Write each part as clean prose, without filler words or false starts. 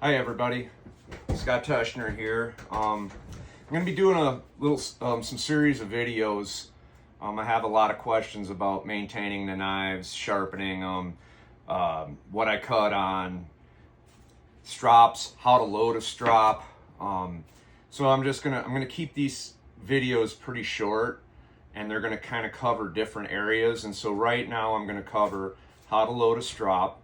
Hi everybody, Scott Teschner here. I'm going to be doing a little some series of videos. I have a lot of questions about maintaining the knives, sharpening them, what I cut on, strops, how to load a strop. So I'm gonna keep these videos pretty short, and they're gonna kind of cover different areas. And so right now I'm gonna cover how to load a strop,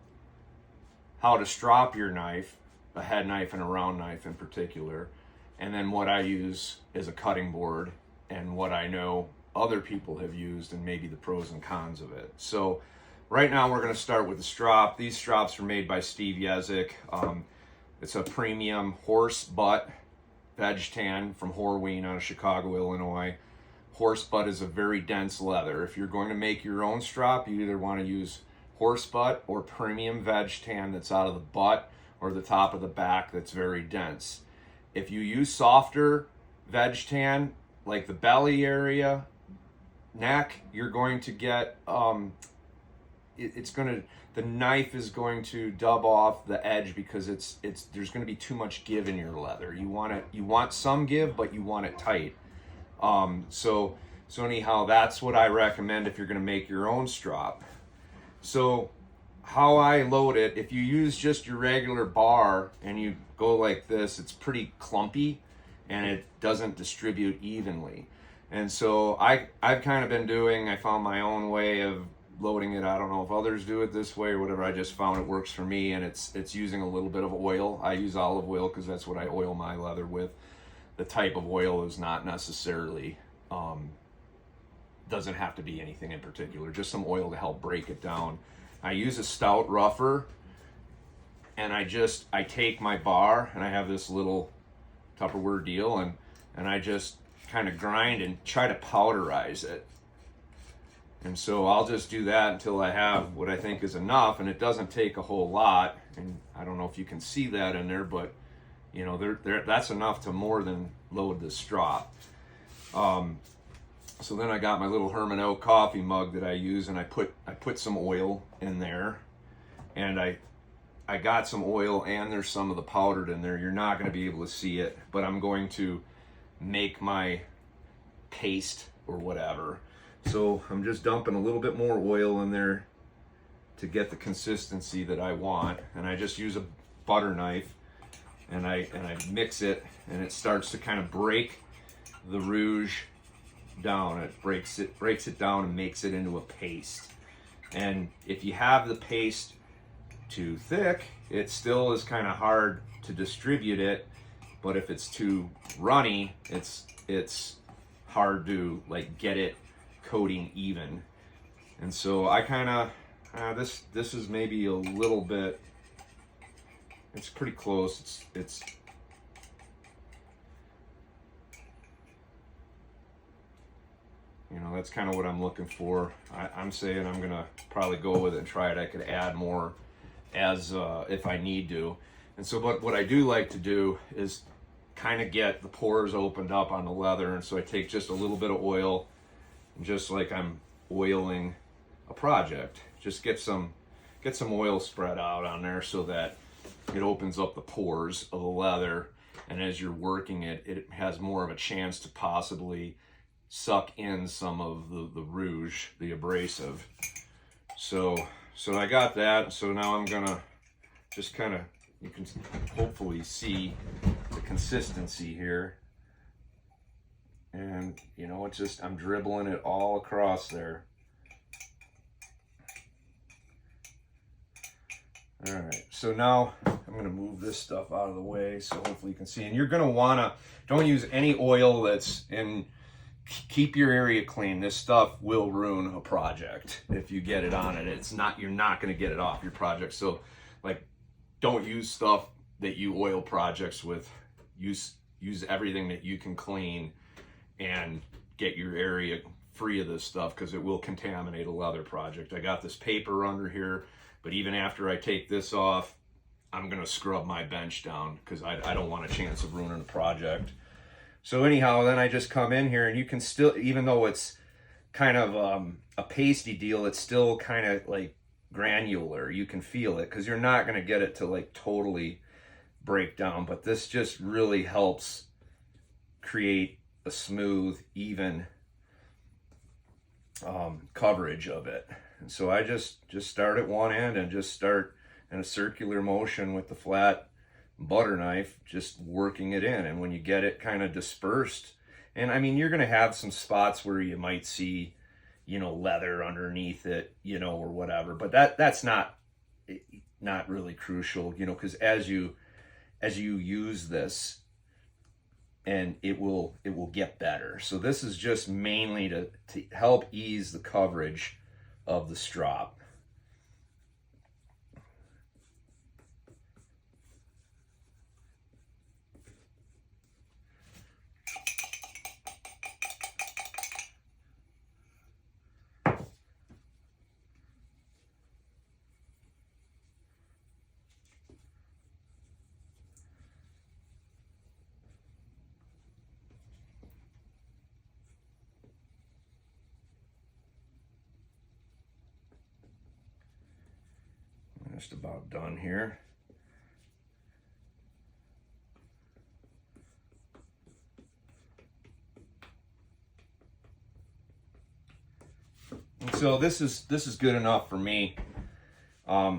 how to strop your knife, a head knife and a round knife in particular, and then what I use as a cutting board and what I know other people have used and maybe the pros and cons of it. So right now we're going to start with the strop. These strops are made by Steve Yezik. It's a premium horse butt veg tan from Horween out of Chicago, Illinois. Horse butt is a very dense leather. If you're going to make your own strop, you either want to use horse butt or premium veg tan that's out of the butt or the top of the back that's very dense. If you use softer veg tan, like the belly area, neck, you're going to get, the knife is going to dub off the edge because there's going to be too much give in your leather. You want some give, but you want it tight. So anyhow, that's what I recommend if you're going to make your own strop. So how I load it, if you use just your regular bar and you go like this, it's pretty clumpy and it doesn't distribute evenly. And so I've kind of been I found my own way of loading it. I don't know if others do it this way or whatever. I just found it works for me, and it's using a little bit of oil. I use olive oil because that's what I oil my leather with. The type of oil is not necessarily, doesn't have to be anything in particular, just some oil to help break it down. I use a stout rougher, and I take my bar, and I have this little Tupperware deal, and I just kind of grind and try to powderize it. And so I'll just do that until I have what I think is enough, and it doesn't take a whole lot. And I don't know if you can see that in there, but you know, that's enough to more than load the strop. So then I got my little Herman Oak coffee mug that I use, and I put some oil in there, and I got some oil, and there's some of the powdered in there. You're not going to be able to see it, but I'm going to make my paste or whatever. So I'm just dumping a little bit more oil in there to get the consistency that I want, and I just use a butter knife, and I mix it, and it starts to kind of break the rouge down. It breaks it down and makes it into a paste. And if you have the paste too thick, it still is kind of hard to distribute it. But if it's too runny, it's hard to like get it coating even. And so I kind of this is maybe a little bit. It's pretty close. It's you know, that's kind of what I'm looking for. I'm saying I'm gonna probably go with it and try it. I could add more as if I need to. And so, but what I do like to do is kind of get the pores opened up on the leather. And so I take just a little bit of oil, and just like I'm oiling a project, just get some oil spread out on there so that it opens up the pores of the leather. And as you're working it, it has more of a chance to possibly suck in some of the rouge, the abrasive. So I got that. So now I'm gonna just kind of, you can hopefully see the consistency here. And you know, it's just, I'm dribbling it all across there. All right, so now I'm gonna move this stuff out of the way so hopefully you can see. And you're gonna wanna, don't use any oil that's in, keep your area clean. This stuff will ruin a project if you get it on it. You're not going to get it off your project. So like, don't use stuff that you oil projects with. Use everything that you can clean and get your area free of this stuff, because it will contaminate a leather project. I got this paper under here, but even after I take this off, I'm going to scrub my bench down because I don't want a chance of ruining the project. So anyhow, then I just come in here, and you can still, even though it's kind of a pasty deal, it's still kind of like granular. You can feel it because you're not going to get it to like totally break down, but this just really helps create a smooth, even coverage of it. And so I just start at one end and just start in a circular motion with the flat butter knife, just working it in. And when you get it kind of dispersed, and I mean, you're going to have some spots where you might see, you know, leather underneath it, you know, or whatever, but that's not really crucial, you know, because as you use this, and it will get better. So this is just mainly to help ease the coverage of the strop. Just about done here. And so this is good enough for me. I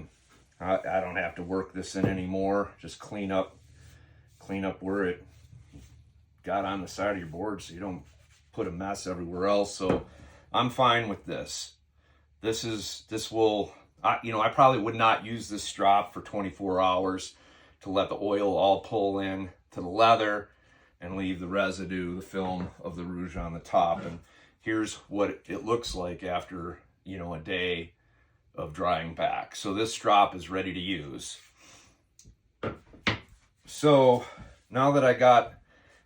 don't have to work this in anymore. Just clean up where it got on the side of your board so you don't put a mess everywhere else. So I'm fine with this. This will, you know, I probably would not use this strop for 24 hours to let the oil all pull in to the leather and leave the residue, the film of the rouge on the top. And here's what it looks like after, you know, a day of drying back. So this strop is ready to use. So now that I got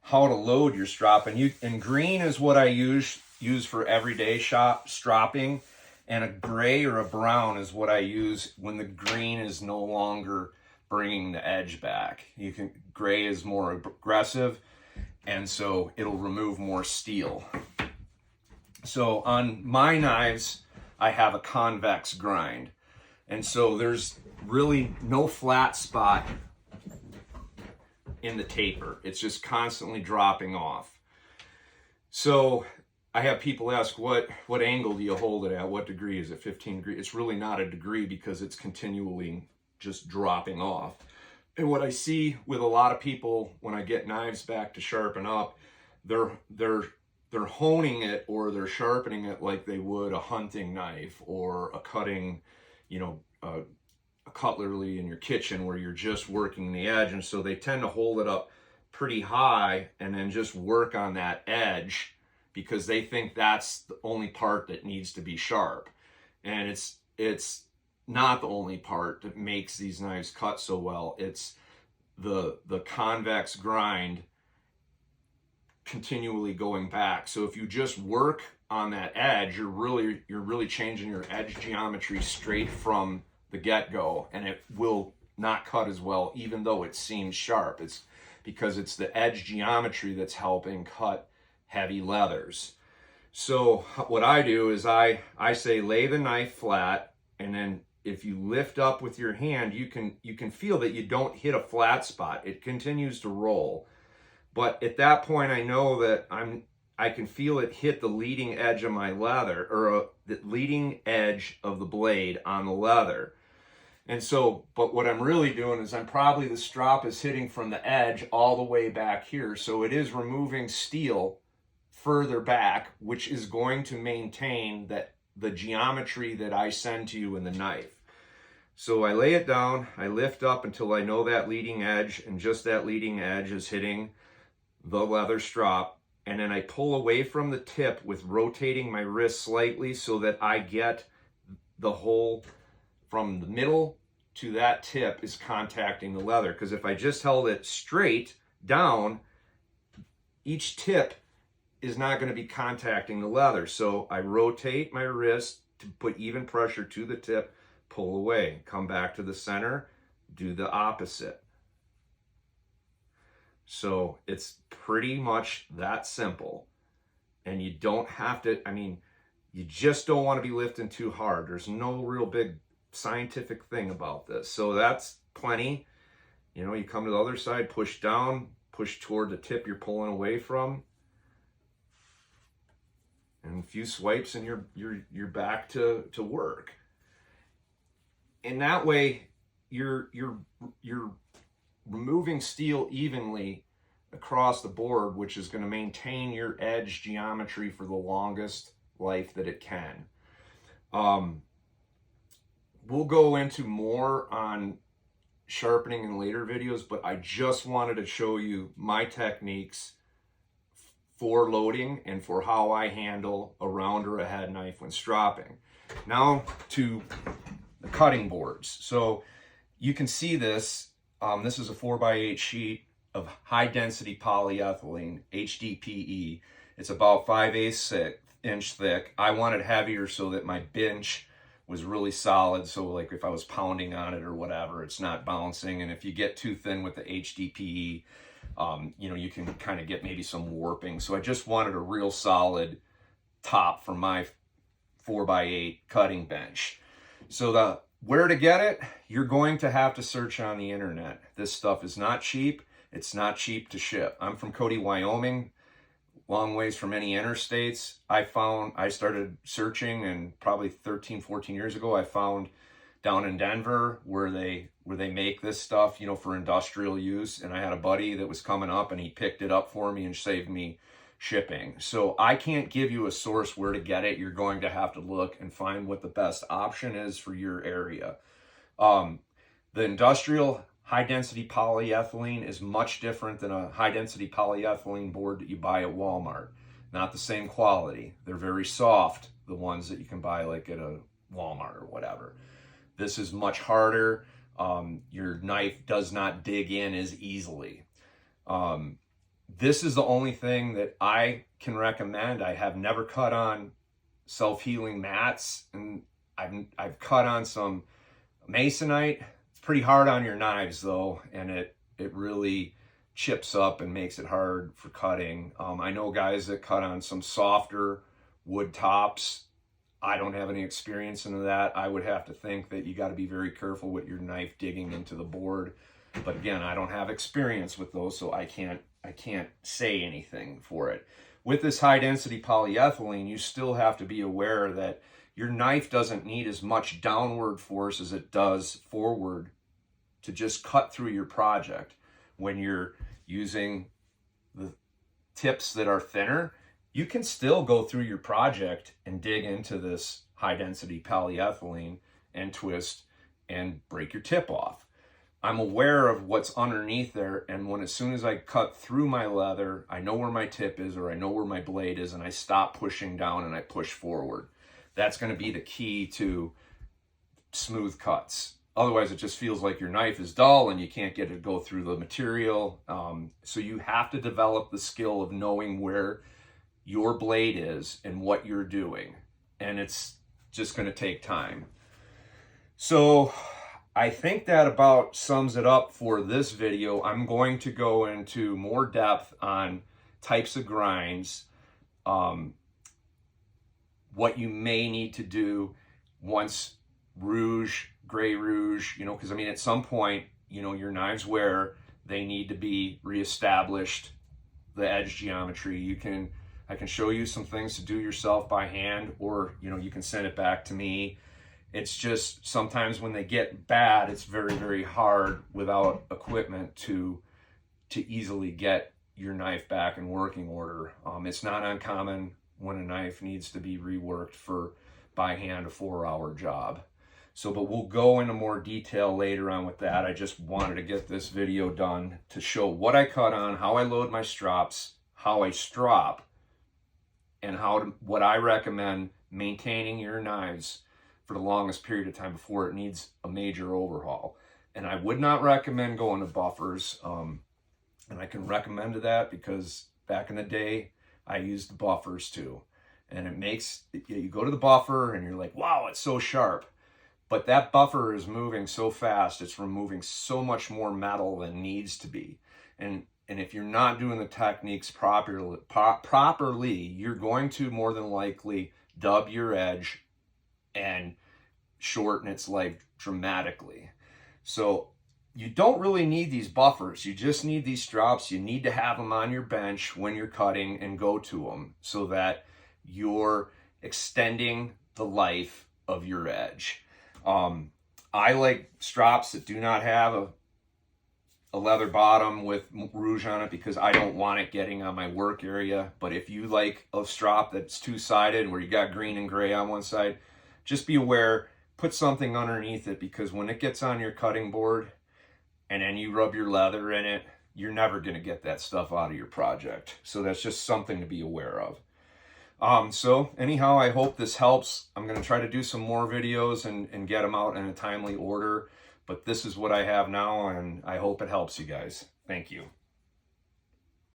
how to load your strop, and green is what I use for everyday stropping, and a gray or a brown is what I use when the green is no longer bringing the edge back. Gray is more aggressive, and so it'll remove more steel. So on my knives, I have a convex grind, and so there's really no flat spot in the taper. It's just constantly dropping off. So I have people ask, what angle do you hold it at? What degree is it? 15 degrees? It's really not a degree because it's continually just dropping off. And what I see with a lot of people when I get knives back to sharpen up, they're honing it or they're sharpening it like they would a hunting knife or a cutting, you know, a cutlery in your kitchen where you're just working the edge. And so they tend to hold it up pretty high and then just work on that edge because they think that's the only part that needs to be sharp. And it's not the only part that makes these knives cut so well. It's the convex grind continually going back. So if you just work on that edge, you're really changing your edge geometry straight from the get-go, and it will not cut as well even though it seems sharp. It's because it's the edge geometry that's helping cut heavy leathers. So what I do is I say lay the knife flat, and then if you lift up with your hand, you can feel that you don't hit a flat spot. It continues to roll. But at that point I know that I can feel it hit the leading edge of my leather, or the leading edge of the blade on the leather. And so, but what I'm really doing is the strop is hitting from the edge all the way back here. So it is removing steel further back, which is going to maintain the geometry that I send to you in the knife. So I lay it down, I lift up until I know that leading edge, and just that leading edge is hitting the leather strop. And then I pull away from the tip with rotating my wrist slightly so that I get the hole from the middle to that tip is contacting the leather. Because if I just held it straight down, each tip is not going to be contacting the leather. So I rotate my wrist to put even pressure to the tip, pull away, come back to the center, do the opposite. So it's pretty much that simple. And you don't have to, you just don't want to be lifting too hard. There's no real big scientific thing about this. So that's plenty. You know, you come to the other side, push down, push toward the tip you're pulling away from, and a few swipes and you're back to work. And that way you're removing steel evenly across the board, which is going to maintain your edge geometry for the longest life that it can. We'll go into more on sharpening in later videos, but I just wanted to show you my techniques for loading and for how I handle a round or a head knife when stropping. Now to the cutting boards. So you can see this. This is a 4x8 sheet of high density polyethylene, HDPE. It's about 5/8 inch thick. I wanted heavier so that my bench was really solid. So like if I was pounding on it or whatever, it's not bouncing. And if you get too thin with the HDPE, you know, you can kind of get maybe some warping. So I just wanted a real solid top for my 4x8 cutting bench. So where to get it, you're going to have to search on the internet. This stuff is not cheap. It's not cheap to ship. I'm from Cody, Wyoming, long ways from any interstates. I started searching, and probably 13, 14 years ago, I found down in Denver where they make this stuff, you know, for industrial use. And I had a buddy that was coming up and he picked it up for me and saved me shipping. So I can't give you a source where to get it. You're going to have to look and find what the best option is for your area. The industrial high density polyethylene is much different than a high density polyethylene board that you buy at Walmart. Not the same quality. They're very soft, the ones that you can buy like at a Walmart or whatever. This is much harder. Your knife does not dig in as easily. This is the only thing that I can recommend. I have never cut on self-healing mats, and I've cut on some masonite. It's pretty hard on your knives though, and it really chips up and makes it hard for cutting. I know guys that cut on some softer wood tops. I don't have any experience into that. I would have to think that you got to be very careful with your knife digging into the board. But again, I don't have experience with those, so I can't say anything for it. With this high density polyethylene, you still have to be aware that your knife doesn't need as much downward force as it does forward to just cut through your project. When you're using the tips that are thinner, you can still go through your project and dig into this high density polyethylene and twist and break your tip off. I'm aware of what's underneath there, and as soon as I cut through my leather, I know where my tip is or I know where my blade is, and I stop pushing down and I push forward. That's going to be the key to smooth cuts. Otherwise, it just feels like your knife is dull and you can't get it to go through the material. So you have to develop the skill of knowing where your blade is and what you're doing. And it's just going to take time. So I think that about sums it up for this video. I'm going to go into more depth on types of grinds, what you may need to do once rouge, gray rouge, you know, because I mean, at some point, you know, your knives wear, they need to be reestablished, the edge geometry. I can show you some things to do yourself by hand, or, you know, you can send it back to me. It's just sometimes when they get bad, it's very, very hard without equipment to easily get your knife back in working order. It's not uncommon when a knife needs to be reworked for by hand, a 4-hour job. So, but we'll go into more detail later on with that. I just wanted to get this video done to show what I cut on, how I load my strops, how I strop, and what I recommend maintaining your knives for the longest period of time before it needs a major overhaul. And I would not recommend going to buffers. And I can recommend that because back in the day, I used the buffers too. And it makes, you go to the buffer and you're like, wow, it's so sharp. But that buffer is moving so fast, it's removing so much more metal than needs to be. And if you're not doing the techniques properly, you're going to more than likely dub your edge and shorten its life dramatically. So you don't really need these buffers. You just need these strops. You need to have them on your bench when you're cutting and go to them so that you're extending the life of your edge. I like strops that do not have a leather bottom with rouge on it because I don't want it getting on my work area. But if you like a strop that's two-sided where you got green and gray on one side, just be aware, put something underneath it, because when it gets on your cutting board and then you rub your leather in it, you're never going to get that stuff out of your project. So that's just something to be aware of. So anyhow, I hope this helps. I'm going to try to do some more videos and get them out in a timely order. But this is what I have now, and I hope it helps you guys. Thank you.